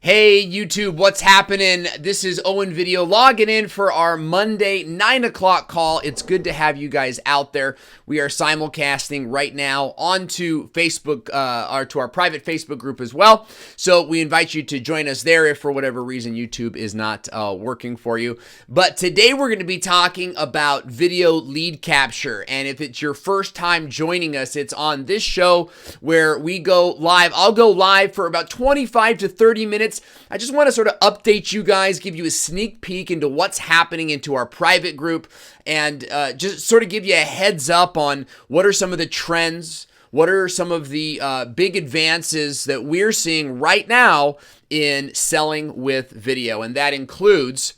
Hey YouTube, what's happening? This is Owen Video logging in for our Monday 9 o'clock call. It's good to have you guys out there. We are simulcasting right now onto Facebook, or to our private Facebook group as well. So we invite you to join us there if for whatever reason YouTube is not working for you. But today we're going to be talking about video lead capture. And if it's your first time joining us, it's on this show where we go live. I'll go live for about 25 to 30 minutes. I just want to sort of update you guys, give you a sneak peek into what's happening into our private group, and just sort of give you a heads up on what are some of the trends, what are some of the big advances that we're seeing right now in selling with video, and that includes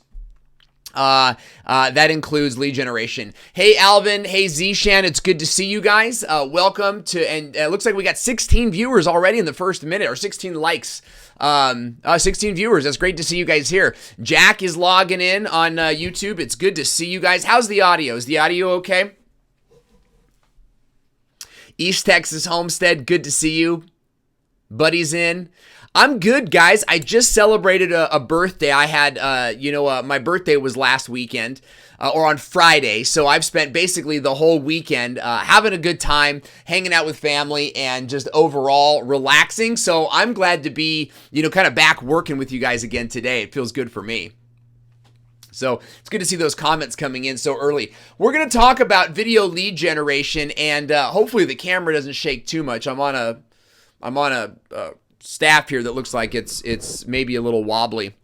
lead generation. Hey Alvin, hey Zishan, it's good to see you guys. Welcome to, and it looks like we got 16 viewers already in the first minute, or 16 likes. 16 viewers. That's great to see you guys here. Jack is logging in on YouTube. It's good to see you guys. How's the audio? Is the audio okay? East Texas Homestead, good to see you. Buddy's in. I'm good, guys. I just celebrated a birthday. I had, my birthday was last weekend, or on Friday. So I've spent basically the whole weekend having a good time, hanging out with family, and just overall relaxing. So I'm glad to be, kind of back working with you guys again today. It feels good for me. So it's good to see those comments coming in so early. We're going to talk about video lead generation, and hopefully the camera doesn't shake too much. I'm on a staff here that looks like it's maybe a little wobbly.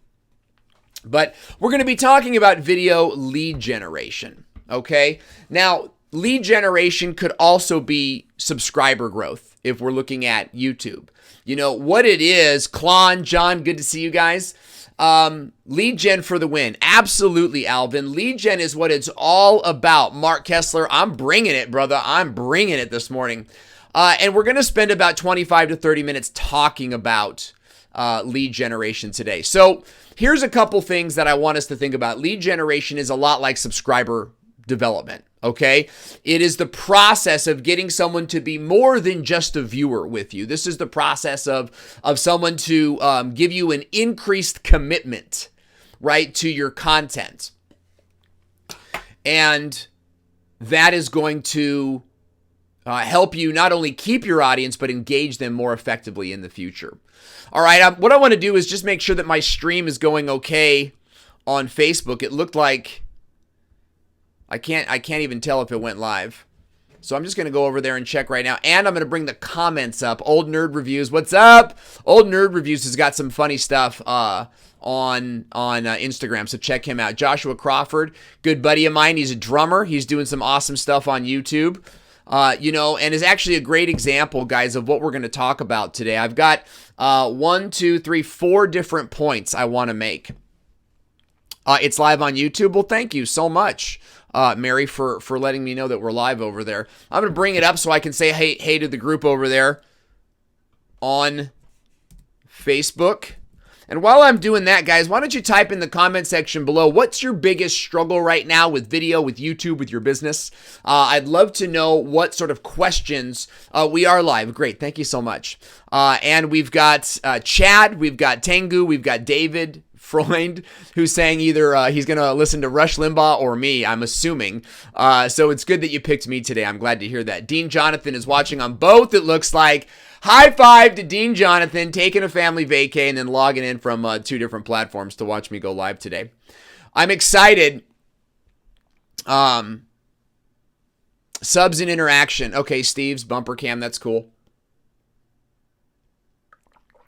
But we're going to be talking about video lead generation, okay? Now, lead generation could also be subscriber growth if we're looking at YouTube. You know, what it is, Klon, John, good to see you guys. Lead gen for the win. Absolutely, Alvin. Lead gen is what it's all about. Mark Kessler, I'm bringing it, brother. I'm bringing it this morning. And we're going to spend about 25 to 30 minutes talking about lead generation today. So here's a couple things that I want us to think about. Lead generation is a lot like subscriber development, okay? It is the process of getting someone to be more than just a viewer with you. This is the process of someone to give you an increased commitment, right, to your content. And that is going to help you not only keep your audience, but engage them more effectively in the future. All right, what I want to do is just make sure that my stream is going okay on Facebook. It looked like I can't even tell if it went live. So I'm just going to go over there and check right now. And I'm going to bring the comments up. Old Nerd Reviews, what's up? Old Nerd Reviews has got some funny stuff on Instagram, so check him out. Joshua Crawford, good buddy of mine. He's a drummer. He's doing some awesome stuff on YouTube. And is actually a great example, guys, of what we're going to talk about today. I've got 4 different points I want to make. It's live on YouTube. Well, thank you so much, Mary, for letting me know that we're live over there. I'm going to bring it up so I can say hey to the group over there on Facebook. And while I'm doing that, guys, why don't you type in the comment section below, what's your biggest struggle right now with video, with YouTube, with your business? I'd love to know what sort of questions. We are live. Great. Thank you so much. And we've got Chad, we've got Tengu, we've got David Freund, who's saying either he's going to listen to Rush Limbaugh or me, I'm assuming. So it's good that you picked me today. I'm glad to hear that. Dean Jonathan is watching on both, it looks like. High five to Dean Jonathan, taking a family vacay and then logging in from 2 different platforms to watch me go live today. I'm excited. Subs and interaction. Okay, Steve's bumper cam, that's cool.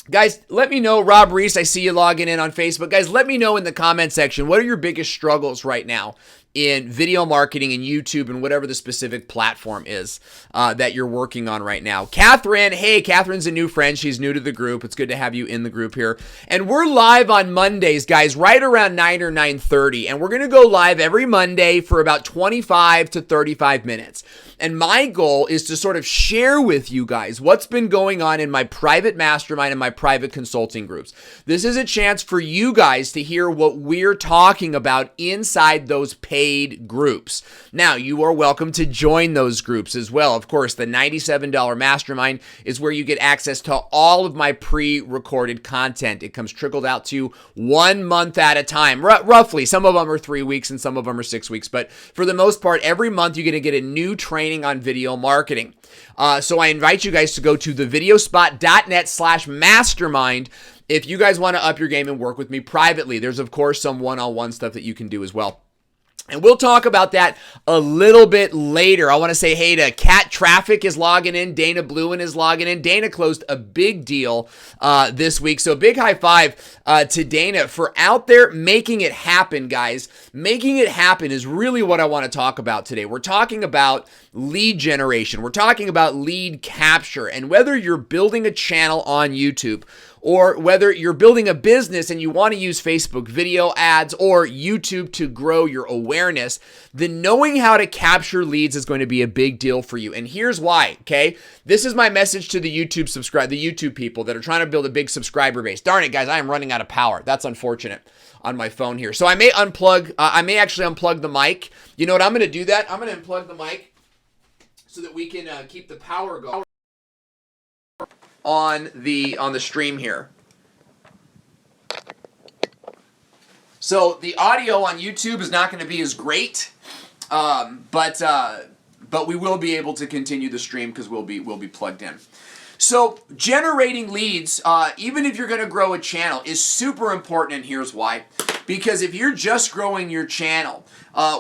Guys, let me know. Rob Reese, I see you logging in on Facebook. Guys, let me know in the comment section, what are your biggest struggles right now in video marketing and YouTube and whatever the specific platform is that you're working on right now. Catherine, hey, Catherine's a new friend. She's new to the group. It's good to have you in the group here. And we're live on Mondays, guys, right around 9 or 9:30. And we're going to go live every Monday for about 25 to 35 minutes. And my goal is to sort of share with you guys what's been going on in my private mastermind and my private consulting groups. This is a chance for you guys to hear what we're talking about inside those paid paid groups. Now, you are welcome to join those groups as well. Of course, the $97 mastermind is where you get access to all of my pre-recorded content. It comes trickled out to you 1 month at a time, roughly. Some of them are 3 weeks and some of them are 6 weeks. But for the most part, every month you're going to get a new training on video marketing. So I invite you guys to go to thevideospot.net/mastermind if you guys want to up your game and work with me privately. There's, of course, some one-on-one stuff that you can do as well. And we'll talk about that a little bit later. I want to say hey to Cat Traffic is logging in. Dana Bluin is logging in. Dana closed a big deal this week. So big high five to Dana for out there making it happen, guys. Making it happen is really what I want to talk about today. We're talking about lead generation. We're talking about lead capture. And whether you're building a channel on YouTube or whether you're building a business and you want to use Facebook video ads or YouTube to grow your awareness, then knowing how to capture leads is going to be a big deal for you. And here's why, okay? This is my message to the YouTube people that are trying to build a big subscriber base. Darn it, guys, I am running out of power. That's unfortunate on my phone here. So I may actually unplug the mic. You know what, I'm going to do that. I'm going to unplug the mic so that we can keep the power going on the stream here. So the audio on YouTube is not going to be as great, but we will be able to continue the stream because we'll be plugged in. So generating leads, even if you're going to grow a channel, is super important, and here's why. Because if you're just growing your channel,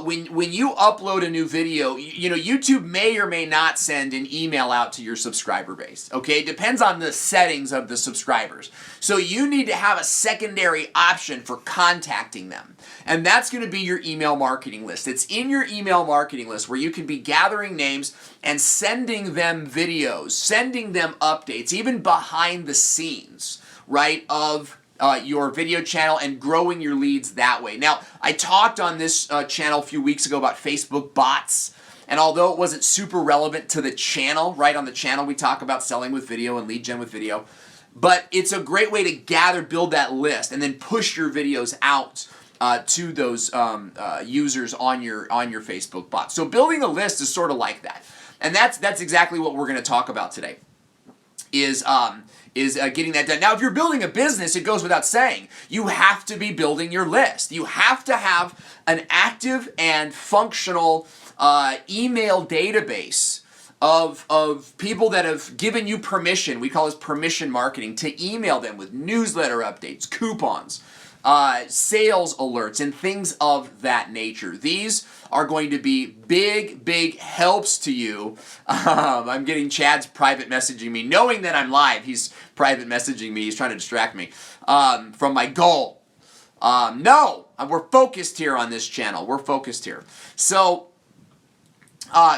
when you upload a new video, YouTube may or may not send an email out to your subscriber base. Okay, it depends on the settings of the subscribers. So you need to have a secondary option for contacting them, and that's going to be your email marketing list. It's in your email marketing list where you can be gathering names and sending them videos, sending them updates, even behind the scenes, right, of your video channel and growing your leads that way. Now, I talked on this channel a few weeks ago about Facebook bots, and although it wasn't super relevant to the channel, right, on the channel we talk about selling with video and lead gen with video, but it's a great way to build that list and then push your videos out to those users on your Facebook bot. So building a list is sort of like that, and that's exactly what we're going to talk about today. Is getting that done. Now, if you're building a business, it goes without saying, you have to be building your list. You have to have an active and functional email database of people that have given you permission. We call this permission marketing, to email them with newsletter updates, coupons, sales alerts, and things of that nature. These are going to be big helps to you. I'm getting Chad's private messaging me, knowing that I'm live. He's private messaging me. He's trying to distract me from my goal. No, we're focused here on this channel. We're focused here. So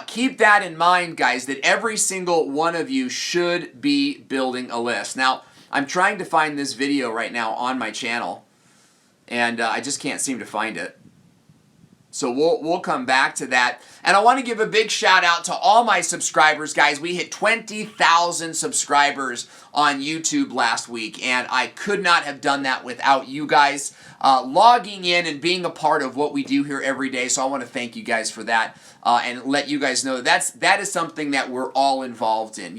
keep that in mind, guys, that every single one of you should be building a list. Now, I'm trying to find this video right now on my channel, and I just can't seem to find it. So we'll come back to that. And I want to give a big shout out to all my subscribers, guys. We hit 20,000 subscribers on YouTube last week, and I could not have done that without you guys logging in and being a part of what we do here every day. So I want to thank you guys for that and let you guys know that is something that we're all involved in.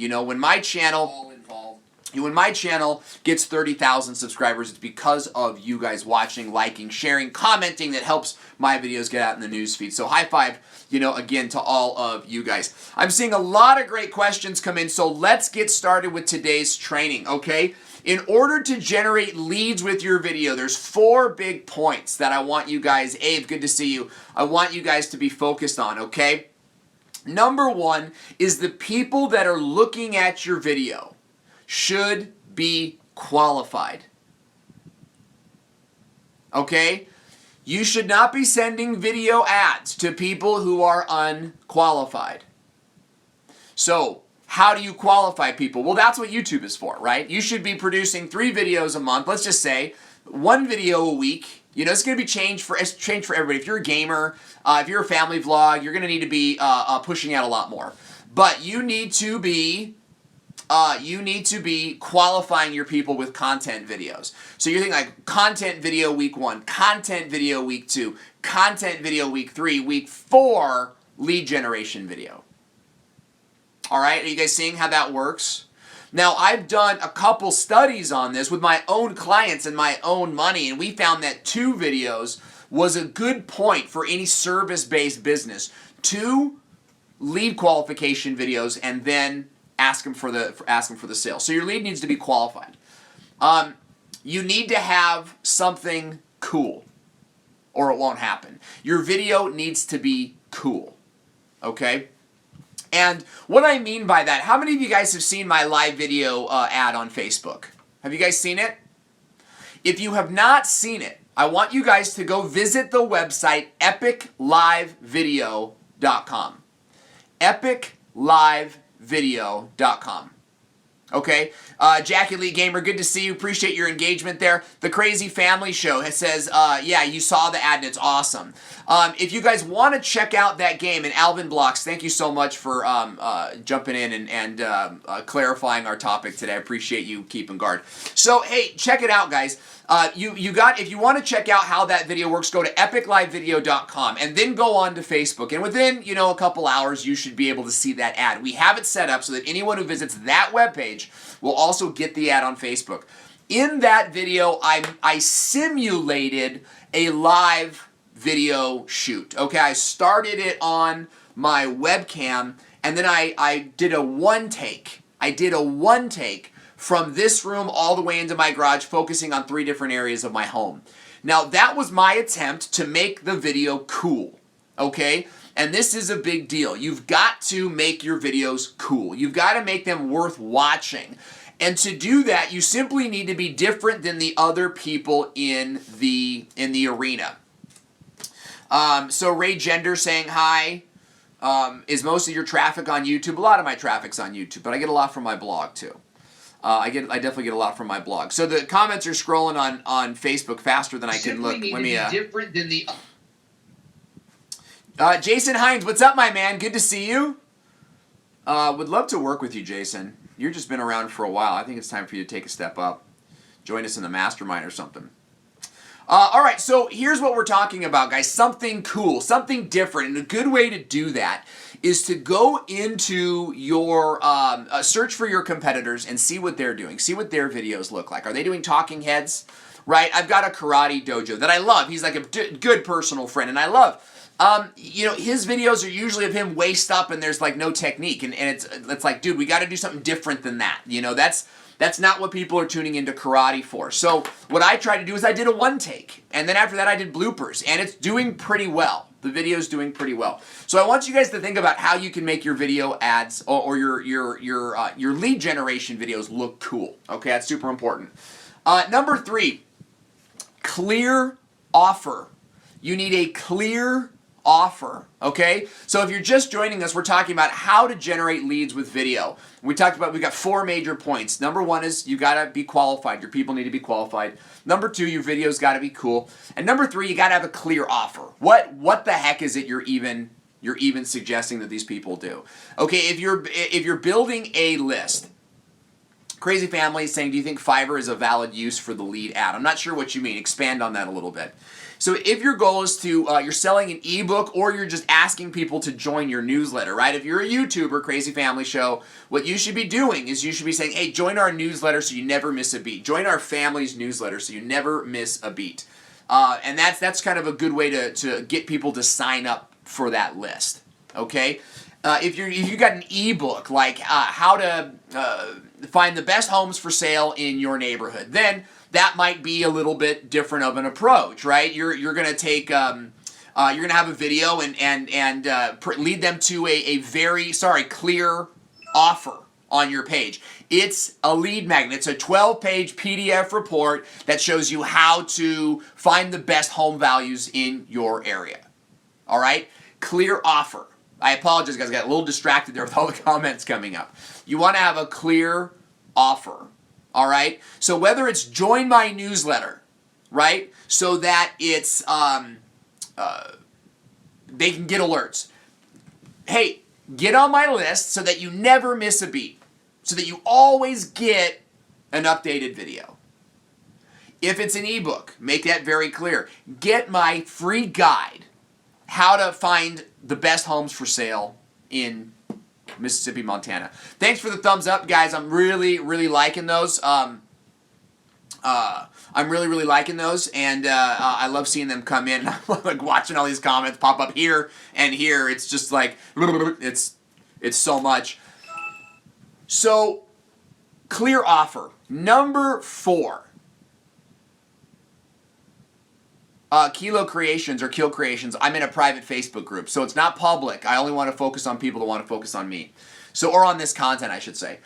When my channel gets 30,000 subscribers, it's because of you guys watching, liking, sharing, commenting. That helps my videos get out in the news feed. So high five, again, to all of you guys. I'm seeing a lot of great questions come in, so let's get started with today's training, okay? In order to generate leads with your video, there's 4 big points that I want you guys, Abe, good to see you, I want you guys to be focused on, okay? Number 1 is the people that are looking at your video should be qualified. Okay? You should not be sending video ads to people who are unqualified. So, how do you qualify people? Well, that's what YouTube is for, right? You should be producing 3 videos a month. Let's just say 1 video a week. It's going to be changed for everybody. If you're a gamer, if you're a family vlog, you're going to need to be pushing out a lot more. But you need to be you need to be qualifying your people with content videos. So you're thinking like content video week 1, content video week 2, content video week 3, week 4, lead generation video. All right, are you guys seeing how that works? Now, I've done a couple studies on this with my own clients and my own money, and we found that 2 videos was a good point for any service-based business. 2 lead qualification videos, and then ask them for the sale. So your lead needs to be qualified. You need to have something cool, or it won't happen. Your video needs to be cool, okay? And what I mean by that, how many of you guys have seen my live video ad on Facebook? Have you guys seen it? If you have not seen it, I want you guys to go visit the website epiclivevideo.com. epiclivevideo.com. Okay, Jackie Lee Gamer, good to see you. Appreciate your engagement there. The Crazy Family Show says, yeah, you saw the ad and it's awesome. If you guys want to check out that game, and Alvin Blocks, thank you so much for jumping in and clarifying our topic today. I appreciate you keeping guard. So, hey, check it out, guys. If you want to check out how that video works, go to epiclivevideo.com and then go on to Facebook. And within, a couple hours, you should be able to see that ad. We have it set up so that anyone who visits that webpage will also get the ad on Facebook. In that video, I simulated a live video shoot. Okay, I started it on my webcam, and then I did a one take. From this room all the way into my garage, focusing on 3 different areas of my home. Now, that was my attempt to make the video cool, okay? And this is a big deal. You've got to make your videos cool. You've got to make them worth watching. And to do that, you simply need to be different than the other people in the arena. So Ray Gender saying hi. Is most of your traffic on YouTube? A lot of my traffic's on YouTube, but I get a lot from my blog too. I definitely get a lot from my blog. So the comments are scrolling on Facebook faster than I can look. Let me. Different than the. Jason Hines, what's up, my man? Good to see you. Would love to work with you, Jason. You've just been around for a while. I think it's time for you to take a step up. Join us in the mastermind or something. All right, so here's what we're talking about, guys. Something cool, something different. And a good way to do that is to go into your search for your competitors and see what they're doing. See what their videos look like. Are they doing talking heads? Right? I've got a karate dojo that I love. He's like a good personal friend, and I love. His videos are usually of him waist up, and there's like no technique, and it's like, dude, we got to do something different than that. That's not what people are tuning into karate for. So what I tried to do is I did a one take, and then after that I did bloopers, and it's doing pretty well. The video's doing pretty well. So I want you guys to think about how you can make your video ads or your lead generation videos look cool. Okay, that's super important. Number 3, clear offer. You need a clear offer, okay? So if you're just joining us, we're talking about how to generate leads with video. We've got 4 major points. Number 1 is you gotta be qualified. Your people need to be qualified. Number 2, your video's gotta be cool. And number 3, you gotta have a clear offer. What the heck is it you're even suggesting that these people do? Okay, if you're building a list, Crazy Family is saying, do you think Fiverr is a valid use for the lead ad? I'm not sure what you mean. Expand on that a little bit. So if your goal is to, you're selling an ebook or you're just asking people to join your newsletter, right? If you're a YouTuber, Crazy Family Show, what you should be doing is you should be saying, hey, join our newsletter so you never miss a beat. Join our family's newsletter so you never miss a beat. And that's kind of a good way to get people to sign up for that list, okay? If you got an ebook like how to find the best homes for sale in your neighborhood, then that might be a little bit different of an approach, right? You're gonna take you're gonna have a video and lead them to a very clear offer on your page. It's a lead magnet. It's a 12-page PDF report that shows you how to find the best home values in your area. All right, clear offer. I apologize, guys. I got a little distracted there with all the comments coming up. You want to have a clear offer, all right? So whether it's join my newsletter, right, so that it's they can get alerts. Hey, get on my list so that you never miss a beat. so that you always get an updated video. If it's an ebook, make that very clear. Get my free guide, how to find the best homes for sale in Mississippi, Montana. Thanks for the thumbs up, guys. I'm really, really liking those. I'm really, really liking those, and I love seeing them come in. I'm like watching all these comments pop up here and here. It's just like, it's so much. So, clear offer. Number 4. Kilo Creations or Kill Creations, I'm in a private Facebook group, so it's not public. I only want to focus on people that want to focus on me. So, or on this content, I should say.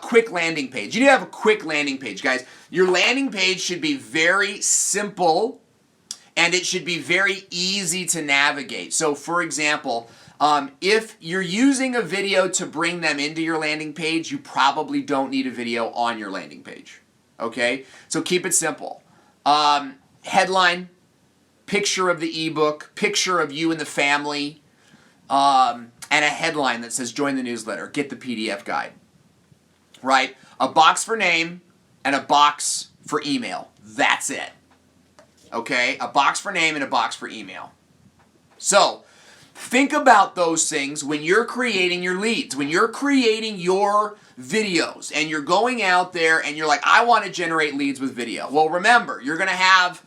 Quick landing page. You need to have a quick landing page, guys. Your landing page should be very simple, and it should be very easy to navigate. So, for example, if you're using a video to bring them into your landing page, you probably don't need a video on your landing page. Okay? So, keep it simple. Headline, picture of the ebook, picture of you and the family, and a headline that says join the newsletter, get the PDF guide, right? A box for name and a box for email. That's it. Okay? A box for name and a box for email. So, think about those things when you're creating your leads, when you're creating your videos and you're going out there and you're like, I want to generate leads with video. Well, remember, you're going to have,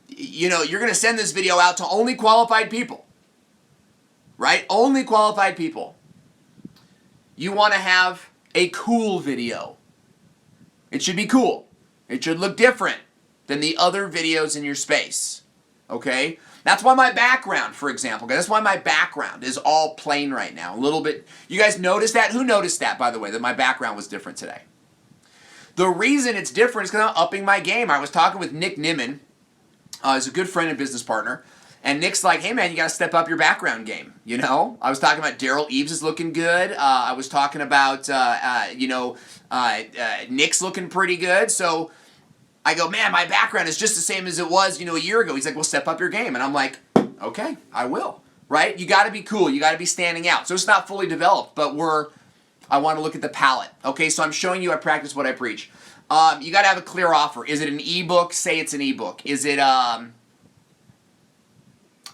you're going to send this video out to only qualified people. Right? Only qualified people. You want to have a cool video. It should be cool. It should look different than the other videos in your space. Okay? That's why my background, for example, that's why my background is all plain right now. A little bit. You guys noticed that? Who noticed that, by the way, that my background was different today? The reason it's different is because I'm upping my game. I was talking with Nick Nimmin. He's a good friend and business partner. And Nick's like, hey man, you got to step up your background game, you know? I was talking about Daryl Eves is looking good. I was talking about, Nick's looking pretty good. So I go, man, my background is just the same as it was, a year ago. He's like, well, step up your game. And I'm like, okay, I will, right? You got to be cool. You got to be standing out. So it's not fully developed, but I want to look at the palette. Okay, so I'm showing you I practice what I preach. You got to have a clear offer. Is it an ebook? Say it's an ebook. Is it,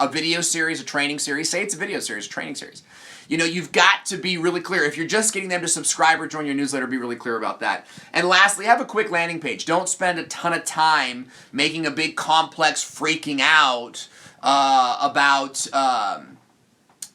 a video series, a training series? Say it's a video series, a training series. You've got to be really clear. If you're just getting them to subscribe or join your newsletter, be really clear about that. And lastly, have a quick landing page. Don't spend a ton of time making a big complex freaking out about...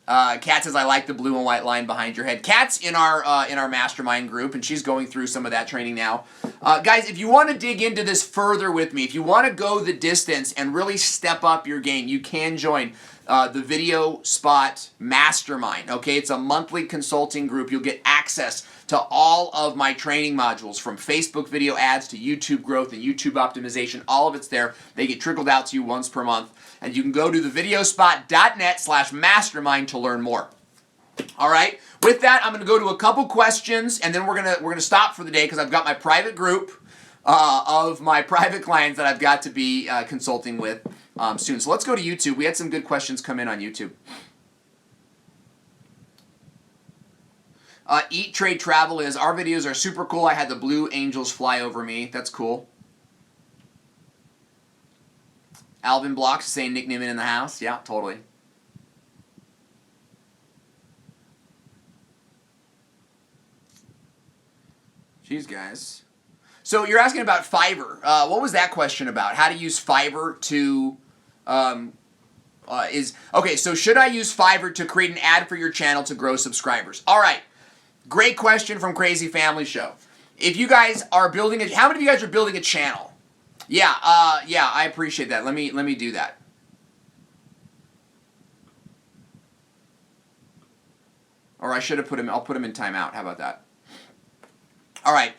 Kat says, I like the blue and white line behind your head. Kat's in our mastermind group, and she's going through some of that training now. Guys, if you want to dig into this further with me, if you want to go the distance and really step up your game, you can join the Video Spot Mastermind. Okay, it's a monthly consulting group. You'll get access to all of my training modules, from Facebook video ads to YouTube growth and YouTube optimization. All of it's there. They get trickled out to you once per month. And you can go to thevideospot.net/mastermind to learn more. All right. With that, I'm going to go to a couple questions, and then we're gonna stop for the day because I've got my private group of my private clients that I've got to be consulting with soon. So let's go to YouTube. We had some good questions come in on YouTube. Eat, Trade, Travel is, our videos are super cool. I had the blue angels fly over me. That's cool. Alvin Blocks is saying Nick Nimmin in the house. Yeah, totally. Jeez, guys. So you're asking about Fiverr. What was that question about? How to use Fiverr to... Okay, so should I use Fiverr to create an ad for your channel to grow subscribers? All right. Great question from Crazy Family Show. If you guys are building how many of you guys are building a channel? Yeah, I appreciate that. Let me do that. Or I should have put him, I'll put him in timeout. How about that? All right.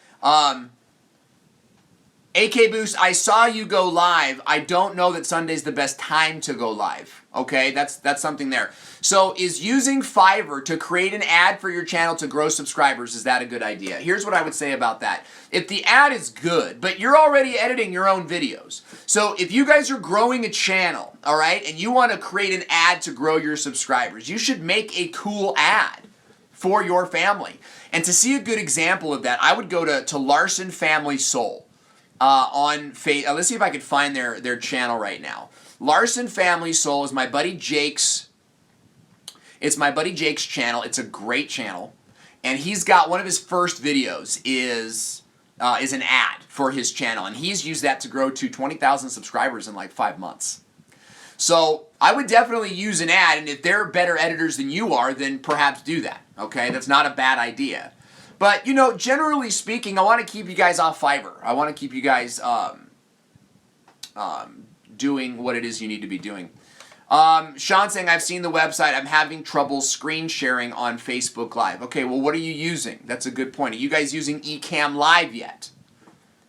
AK Boost, I saw you go live. I don't know that Sunday's the best time to go live. Okay, that's something there. So is using Fiverr to create an ad for your channel to grow subscribers, is that a good idea? Here's what I would say about that. If the ad is good, but you're already editing your own videos. So if you guys are growing a channel, all right, and you want to create an ad to grow your subscribers, you should make a cool ad for your family. And to see a good example of that, I would go to Larsen Family Soul on Facebook. Let's see if I can find their channel right now. Larsen Family Soul is my buddy Jake's. It's my buddy Jake's channel. It's a great channel, and he's got one of his first videos is an ad for his channel, and he's used that to grow to 20,000 subscribers in like 5 months. So I would definitely use an ad, and if they're better editors than you are, then perhaps do that, okay? That's not a bad idea. But, you know, generally speaking, I want to keep you guys off Fiverr. I want to keep you guys doing what it is you need to be doing. Sean saying, I've seen the website. I'm having trouble screen sharing on Facebook Live. Okay, well, what are you using? That's a good point. Are you guys using Ecamm Live yet?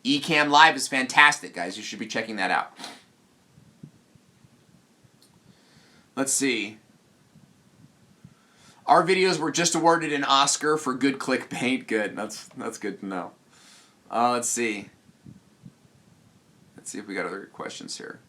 Ecamm Live is fantastic, guys. You should be checking that out. Let's see. Our videos were just awarded an Oscar for good clickbait. Good. That's good to know. Let's see. Let's see if we got other questions here.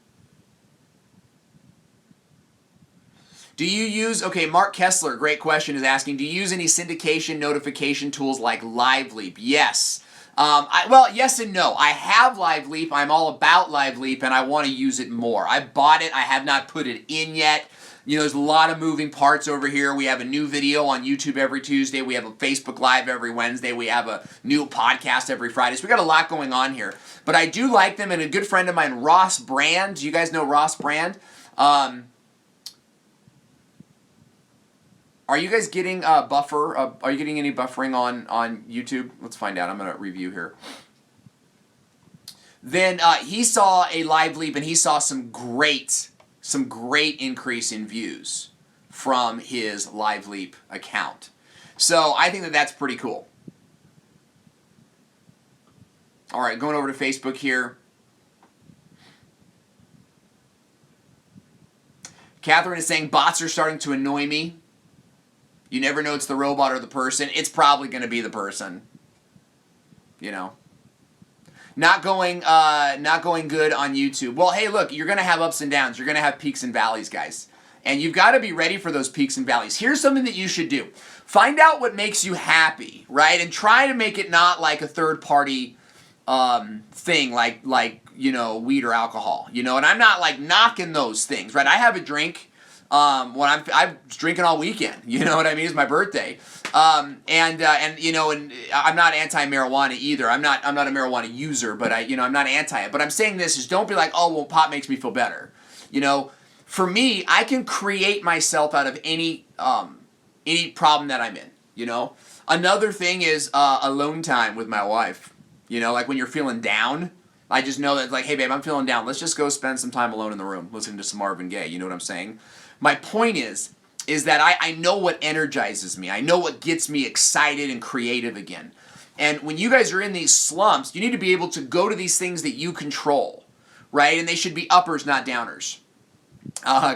Do you use, okay, Mark Kessler, great question, is asking, do you use any syndication notification tools like Lavalier? Yes. Well, yes and no. I have Lavalier. I'm all about Lavalier, and I want to use it more. I bought it. I have not put it in yet. You know, there's a lot of moving parts over here. We have a new video on YouTube every Tuesday. We have a Facebook Live every Wednesday. We have a new podcast every Friday. So we got a lot going on here. But I do like them, and a good friend of mine, Ross Brand. Do you guys know Ross Brand? Are you guys getting buffer? Are you getting any buffering on YouTube? Let's find out. I'm going to review here. Then he saw a live leap, and he saw some great increase in views from his Live Leap account. So I think that that's pretty cool. All right, going over to Facebook here. Catherine is saying, bots are starting to annoy me. You never know it's the robot or the person. It's probably going to be the person. You know. Not going good on YouTube. Well, hey, look, you're going to have ups and downs. You're going to have peaks and valleys, guys. And you've got to be ready for those peaks and valleys. Here's something that you should do. Find out what makes you happy, right? And try to make it not like a third-party thing like, you know, weed or alcohol. You know, and I'm not, like, knocking those things, right? I have a drink when I'm drinking all weekend. You know what I mean? It's my birthday. And you know, and I'm not anti-marijuana either. I'm not a marijuana user, but I'm not anti it. But I'm saying this is don't be like, oh, well, pot makes me feel better. You know, for me, I can create myself out of any problem that I'm in. You know, another thing is alone time with my wife. You know, like when you're feeling down, I just know that like, hey, babe, I'm feeling down. Let's just go spend some time alone in the room, listening to some Marvin Gaye. You know what I'm saying? My point is that I know what energizes me. I know what gets me excited and creative again. And when you guys are in these slumps, you need to be able to go to these things that you control, right? And they should be uppers, not downers.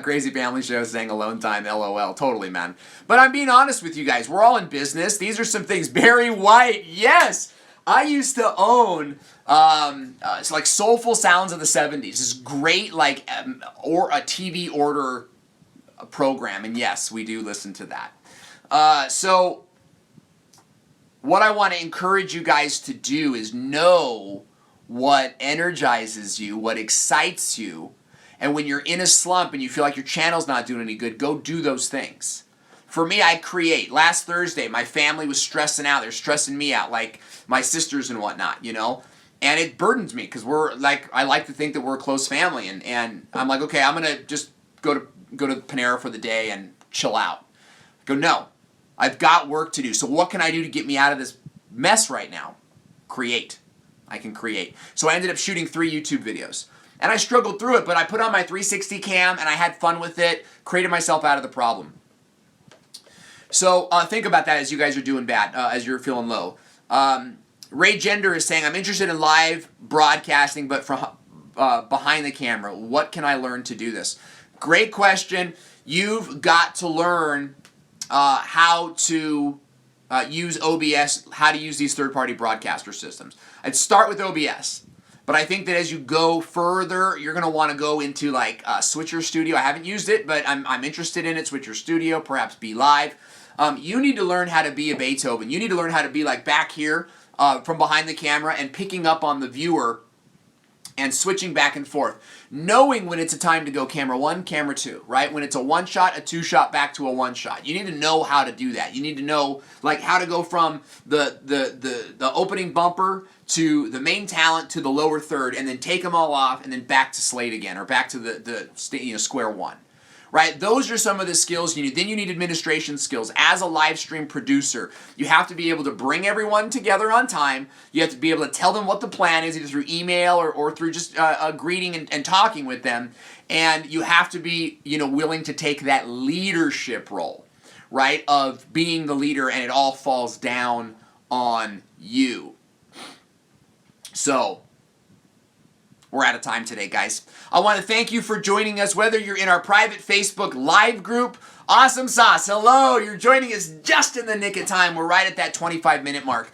Crazy Family Show saying alone time, LOL. Totally, man. But I'm being honest with you guys. We're all in business. These are some things. Barry White, yes! I used to own it's like Soulful Sounds of the 70s. This great like or a TV order program, and yes, we do listen to that. So what I want to encourage you guys to do is know what energizes you, what excites you, and when you're in a slump and you feel like your channel's not doing any good, go do those things. For me, I create. Last Thursday, my family was stressing out. They're stressing me out, like my sisters and whatnot, you know? And it burdens me because I like to think that we're a close family, and I'm like, okay, I'm going to just go to Panera for the day and chill out. I go, no, I've got work to do. So what can I do to get me out of this mess right now? Create. I can create. So I ended up shooting 3 YouTube videos. And I struggled through it, but I put on my 360 cam and I had fun with it, created myself out of the problem. So think about that as you guys are doing bad, as you're feeling low. Ray Gender is saying, I'm interested in live broadcasting, but from behind the camera. What can I learn to do this? Great question. You've got to learn how to use OBS, how to use these third-party broadcaster systems. I'd start with OBS, but I think that as you go further, you're going to want to go into like Switcher Studio. I haven't used it, but I'm interested in it. Switcher Studio, perhaps Be Live. You need to learn how to be a Beethoven. You need to learn how to be like back here from behind the camera and picking up on the viewer and switching back and forth, knowing when it's a time to go camera 1, camera 2, right? When it's a 1 shot, a 2 shot, back to a 1 shot. You need to know how to do that. You need to know like how to go from the opening bumper to the main talent to the lower third, and then take them all off, and then back to slate again, or back to the square one. Right? Those are some of the skills you need. Then you need administration skills. As a live stream producer, you have to be able to bring everyone together on time. You have to be able to tell them what the plan is, either through email or through just a greeting and talking with them. And you have to be, willing to take that leadership role, right? Of being the leader, and it all falls down on you. So, we're out of time today, guys. I want to thank you for joining us, whether you're in our private Facebook live group. Awesome sauce. Hello. You're joining us just in the nick of time. We're right at that 25-minute mark.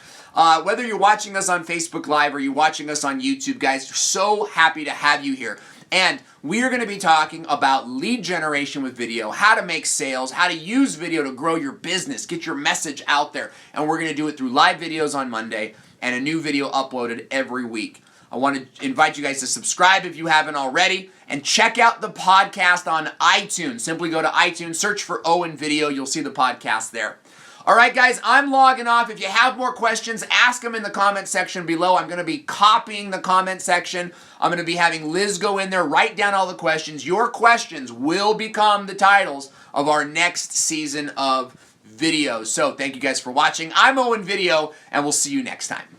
Whether you're watching us on Facebook Live or you're watching us on YouTube, guys, we're so happy to have you here. And we are going to be talking about lead generation with video, how to make sales, how to use video to grow your business, get your message out there. And we're going to do it through live videos on Monday and a new video uploaded every week. I want to invite you guys to subscribe if you haven't already, and check out the podcast on iTunes. Simply go to iTunes, search for Owen Video. You'll see the podcast there. All right, guys, I'm logging off. If you have more questions, ask them in the comment section below. I'm going to be copying the comment section. I'm going to be having Liz go in there, write down all the questions. Your questions will become the titles of our next season of videos. So thank you guys for watching. I'm Owen Video, and we'll see you next time.